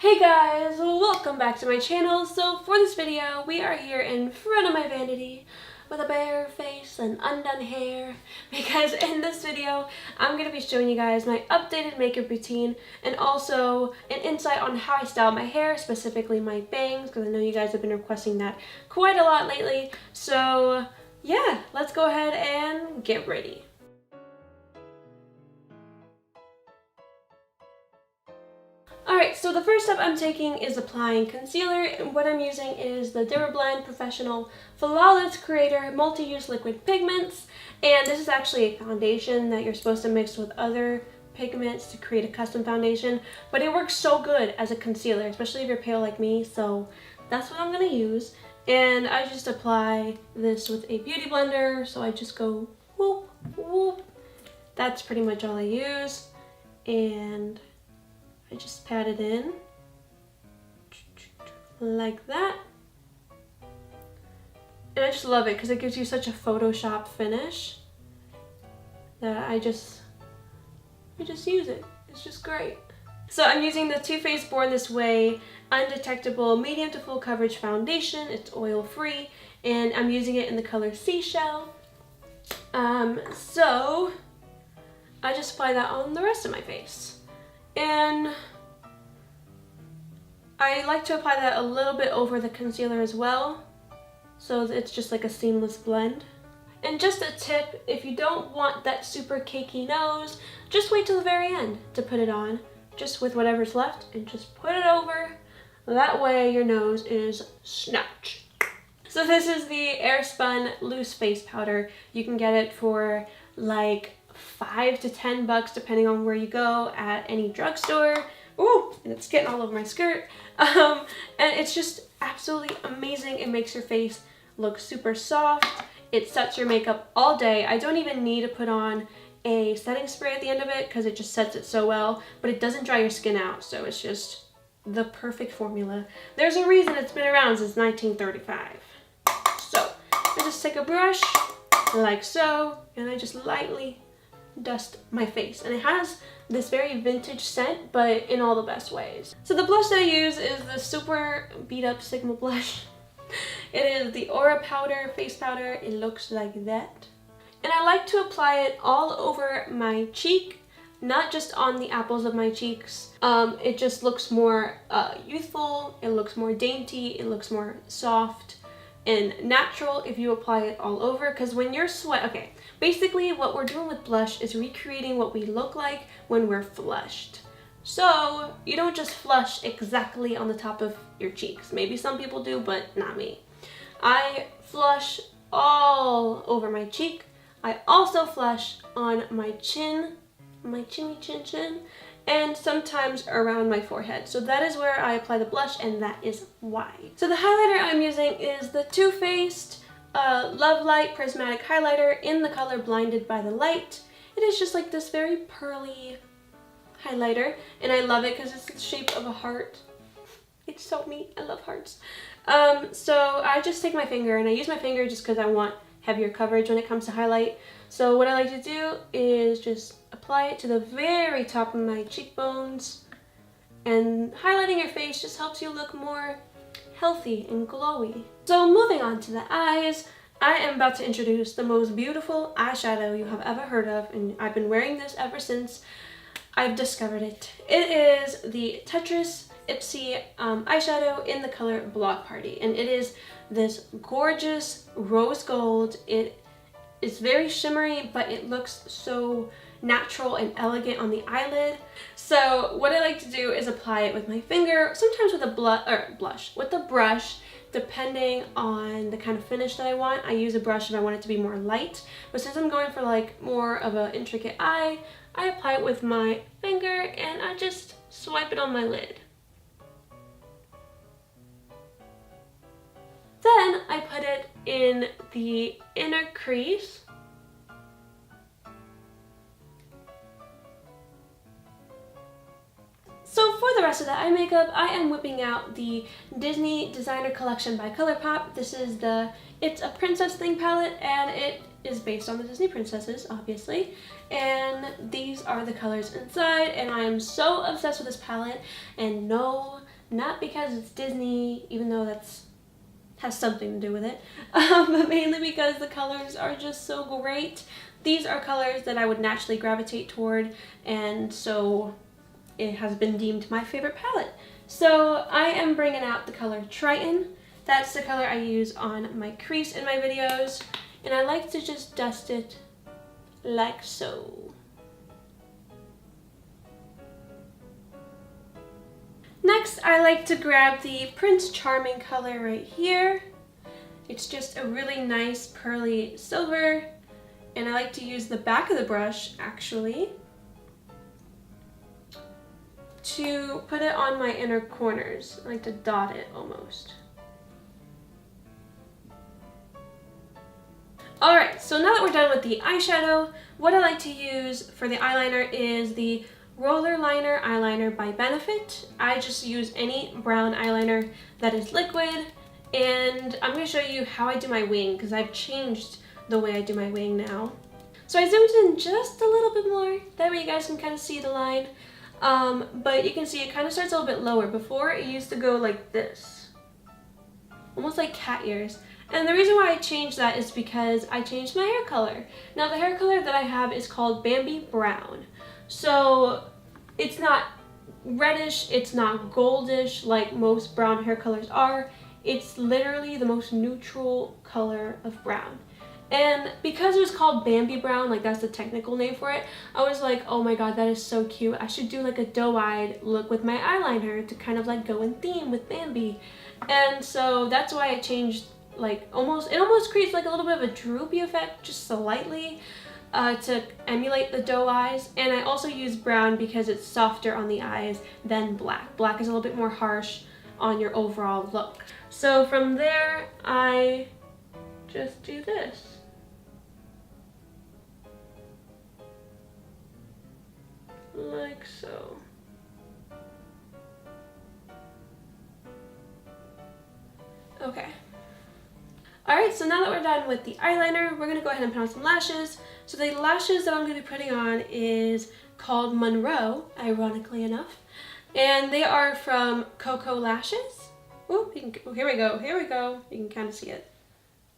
Hey guys, welcome back to my channel. So for this video, we are here in front of my vanity with a bare face and undone hair because in this video, I'm going to be showing you guys my updated makeup routine and also an insight on how I style my hair, specifically my bangs, because I know you guys have been requesting that quite a lot lately. So yeah, let's go ahead and get ready. Alright, so the first step I'm taking is applying concealer, and what I'm using is the Blend Professional Flawless Creator Multi-Use Liquid Pigments, and this is actually a foundation that you're supposed to mix with other pigments to create a custom foundation, but it works so good as a concealer, especially if you're pale like me, so that's what I'm going to use. And I just apply this with a beauty blender, so I just go whoop, whoop. That's pretty much all I use, and I just pat it in like that, and I just love it because it gives you such a Photoshop finish that I just use it. It's just great. So I'm using the Too Faced Born This Way Undetectable Medium to Full Coverage Foundation. It's oil free, and I'm using it in the color Seashell. So I just apply that on the rest of my face. And I like to apply that a little bit over the concealer as well, so it's just like a seamless blend. And just a tip, if you don't want that super cakey nose, just wait till the very end to put it on, just with whatever's left, and just put it over. That way your nose is snatched. So this is the Airspun Loose Face Powder. You can get it for like $5 to $10 depending on where you go at any drugstore. Ooh, and it's getting all over my skirt. And it's just absolutely amazing. It makes your face look super soft. It sets your makeup all day. I don't even need to put on a setting spray at the end of it because it just sets it so well, but it doesn't dry your skin out, so it's just the perfect formula. There's a reason it's been around since 1935. So I just take a brush like so, and I just lightly dust my face, and it has this very vintage scent, but in all the best ways. So the blush that I use is the super beat up Sigma blush. It is the Aura Powder face powder. It looks like that, and I like to apply it all over my cheek, not just on the apples of my cheeks. It just looks more youthful, it looks more dainty, it looks more soft and natural if you apply it all over, because when you're okay, basically what we're doing with blush is recreating what we look like when we're flushed. So you don't just flush exactly on the top of your cheeks. Maybe some people do, but not me. I flush all over my cheek. I also flush on my chin, my chinny chin chin, and sometimes around my forehead. So that is where I apply the blush, and that is why. So the highlighter I'm using is the Too Faced Love Light Prismatic Highlighter in the color Blinded by the Light. It is just like this very pearly highlighter, and I love it because it's the shape of a heart. It's so neat. I love hearts. So I just take my finger, and I use my finger just because I want heavier coverage when it comes to highlight. So what I like to do is just apply it to the very top of my cheekbones, and highlighting your face just helps you look more healthy and glowy. So moving on to the eyes, I am about to introduce the most beautiful eyeshadow you have ever heard of, and I've been wearing this ever since I've discovered it. It is the Tetris Ipsy eyeshadow in the color Block Party, and it is this gorgeous rose gold. It is very shimmery, but it looks so natural and elegant on the eyelid. So what I like to do is apply it with my finger, sometimes with a with a brush, depending on the kind of finish that I want. I use a brush if I want it to be more light, but since I'm going for like more of an intricate eye, I apply it with my finger, and I just swipe it on my lid. Then I put it in the inner crease. So for the rest of the eye makeup, I am whipping out the Disney Designer Collection by ColourPop. This is the It's a Princess Thing palette, and it is based on the Disney princesses, obviously. And these are the colors inside, and I am so obsessed with this palette, and no, not because it's Disney, even though that's has something to do with it, but mainly because the colors are just so great. These are colors that I would naturally gravitate toward, and so it has been deemed my favorite palette. So I am bringing out the color Triton. That's the color I use on my crease in my videos, and I like to just dust it like so. Next, I like to grab the Prince Charming color right here. It's just a really nice pearly silver, and I like to use the back of the brush, actually, to put it on my inner corners. I like to dot it almost. Alright, so now that we're done with the eyeshadow, what I like to use for the eyeliner is the Roller Liner Eyeliner by Benefit. I just use any brown eyeliner that is liquid, and I'm going to show you how I do my wing because I've changed the way I do my wing now. So I zoomed in just a little bit more, that way you guys can kind of see the line, but you can see it kind of starts a little bit lower. Before it used to go like this, almost like cat ears. And the reason why I changed that is because I changed my hair color. Now the hair color that I have is called Bambi Brown. So it's not reddish, it's not goldish like most brown hair colors are. It's literally the most neutral color of brown. And because it was called Bambi Brown, like that's the technical name for it, I was like, oh my god, that is so cute. I should do like a doe-eyed look with my eyeliner to kind of like go in theme with Bambi. And so that's why I changed, like it almost creates like a little bit of a droopy effect, just slightly. To emulate the doe eyes, and I also use brown because it's softer on the eyes than black. Black is a little bit more harsh on your overall look. So from there, I just do this. Like so. Okay. Alright, so now that we're done with the eyeliner, we're going to go ahead and put on some lashes. So the lashes that I'm going to be putting on is called Monroe, ironically enough. And they are from Coco Lashes. Ooh, here we go, here we go. You can kind of see it.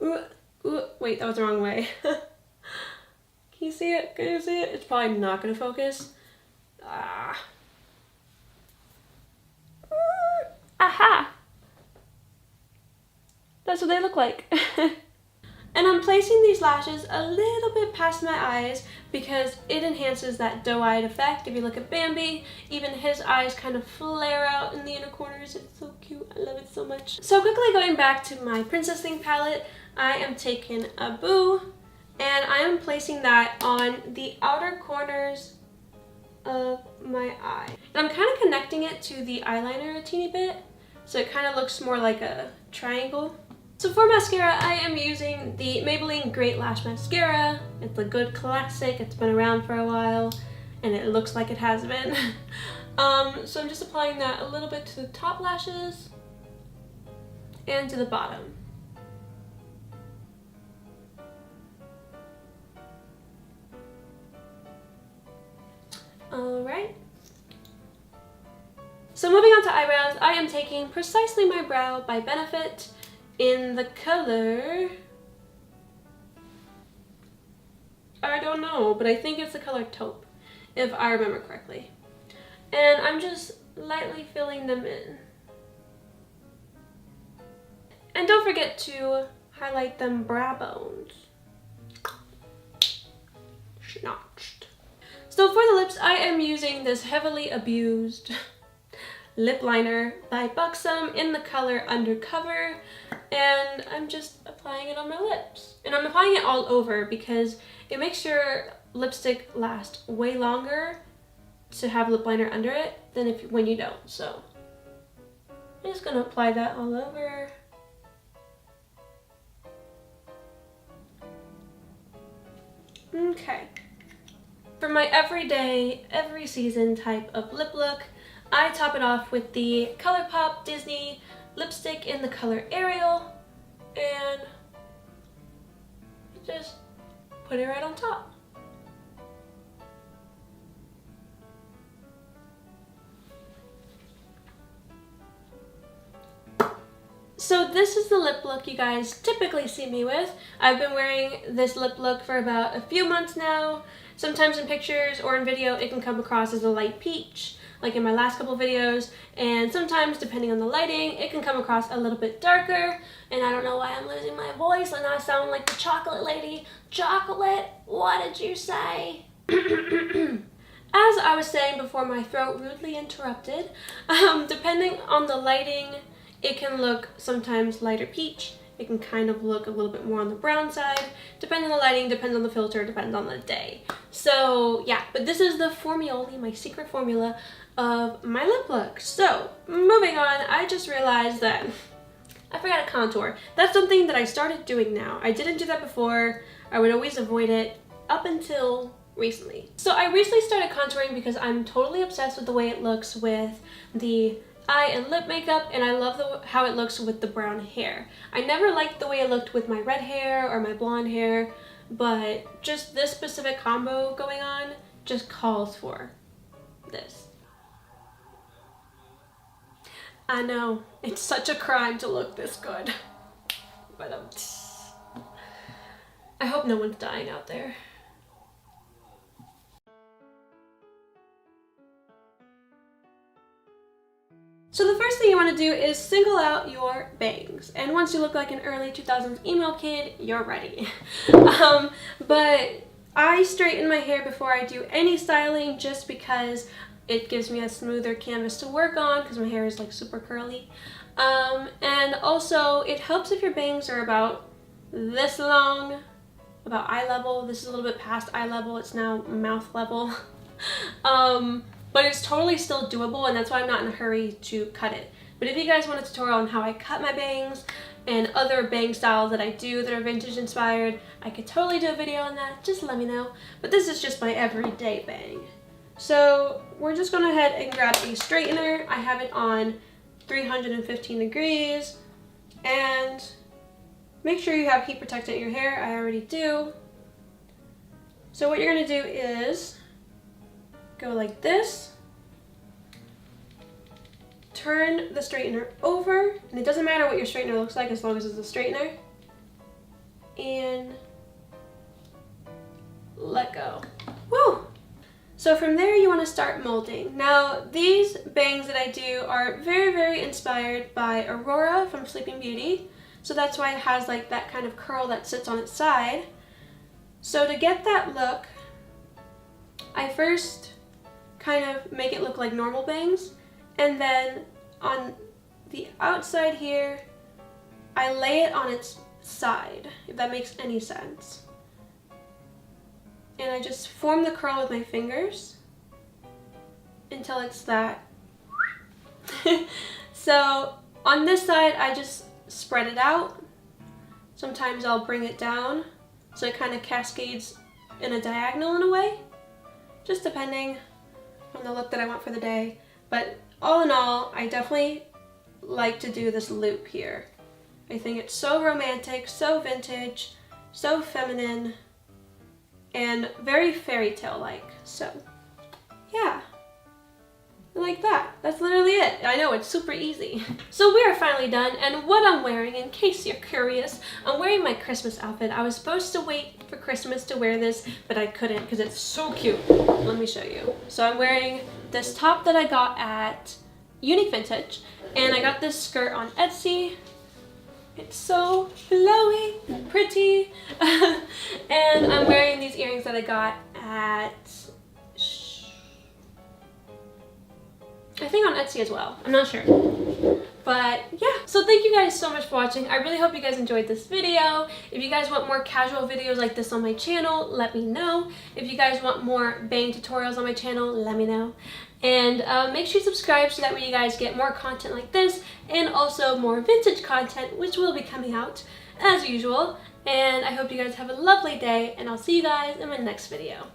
Ooh, wait, that was the wrong way. Can you see it? Can you see it? It's probably not going to focus. Aha! That's what they look like. And I'm placing these lashes a little bit past my eyes because it enhances that doe-eyed effect. If you look at Bambi, even his eyes kind of flare out in the inner corners. It's so cute. I love it so much. So quickly going back to my Princess Thing palette, I am taking a Boo and I am placing that on the outer corners of my eye. And I'm kind of connecting it to the eyeliner a teeny bit, so it kind of looks more like a triangle. So for mascara, I am using the Maybelline Great Lash Mascara. It's a good classic. It's been around for a while, and it looks like it has been. So I'm just applying that a little bit to the top lashes and to the bottom. Alright. So moving on to eyebrows, I am taking Precisely My Brow by Benefit in the color, I don't know, but I think it's the color Taupe, if I remember correctly. And I'm just lightly filling them in. And don't forget to highlight them brow bones. Schnotched. So for the lips, I am using this heavily abused lip liner by Buxom in the color Undercover, and I'm just applying it on my lips. And I'm applying it all over because it makes your lipstick last way longer to have lip liner under it than when you don't. So I'm just gonna apply that all over. Okay. For my everyday, every season type of lip look, I top it off with the ColourPop Disney lipstick in the color Ariel, and just put it right on top. So this is the lip look you guys typically see me with. I've been wearing this lip look for about a few months now. Sometimes in pictures or in video it can come across as a light peach, like in my last couple videos, and sometimes depending on the lighting it can come across a little bit darker. And I don't know why I'm losing my voice and I sound like the chocolate lady. Chocolate, what did you say? As I was saying before my throat rudely interrupted, depending on the lighting, it can look sometimes lighter peach. It can kind of look a little bit more on the brown side. Depends on the lighting, depends on the filter, depends on the day. So yeah, but this is the Formioli, my secret formula of my lip look. So moving on, I just realized that I forgot to contour. That's something that I started doing now. I didn't do that before. I would always avoid it up until recently. So I recently started contouring because I'm totally obsessed with the way it looks with the eye and lip makeup, and I love how it looks with the brown hair. I never liked the way it looked with my red hair or my blonde hair, but just this specific combo going on just calls for this. I know, it's such a crime to look this good, but I hope no one's dying out there. So the first thing you want to do is single out your bangs, and once you look like an early 2000s emo kid, you're ready. But I straighten my hair before I do any styling just because it gives me a smoother canvas to work on because my hair is like super curly. And also it helps if your bangs are about this long, about eye level. This is a little bit past eye level, it's now mouth level. But it's totally still doable, and that's why I'm not in a hurry to cut it. But if you guys want a tutorial on how I cut my bangs and other bang styles that I do that are vintage inspired, I could totally do a video on that, just let me know. But this is just my everyday bang. So we're just gonna head and grab a straightener. I have it on 315 degrees, and make sure you have heat protectant in your hair. I already do. So what you're gonna do is go like this, turn the straightener over, and it doesn't matter what your straightener looks like as long as it's a straightener, and let go. Woo! So from there you want to start molding. Now these bangs that I do are very, very inspired by Aurora from Sleeping Beauty, so that's why it has like that kind of curl that sits on its side. So to get that look, I first kind of make it look like normal bangs, and then on the outside here I lay it on its side, if that makes any sense, and I just form the curl with my fingers until it's that. So on this side I just spread it out. Sometimes I'll bring it down so it kind of cascades in a diagonal in a way, just depending on the look that I want for the day. But all in all, I definitely like to do this loop here. I think it's so romantic, so vintage, so feminine, and very fairy tale like. So yeah, like that. That's literally it. I know, it's super easy. So we are finally done, and what I'm wearing, in case you're curious, I'm wearing my Christmas outfit. I was supposed to wait for Christmas to wear this, but I couldn't because it's so cute. Let me show you. So I'm wearing this top that I got at Unique Vintage, and I got this skirt on Etsy. It's so flowy and pretty. And I'm wearing these earrings that I got at, I think on Etsy as well. I'm not sure. But yeah, so thank you guys so much for watching. I really hope you guys enjoyed this video. If you guys want more casual videos like this on my channel, let me know. If you guys want more bang tutorials on my channel, let me know. And make sure you subscribe so that way you guys get more content like this, and also more vintage content, which will be coming out as usual. And I hope you guys have a lovely day, and I'll see you guys in my next video.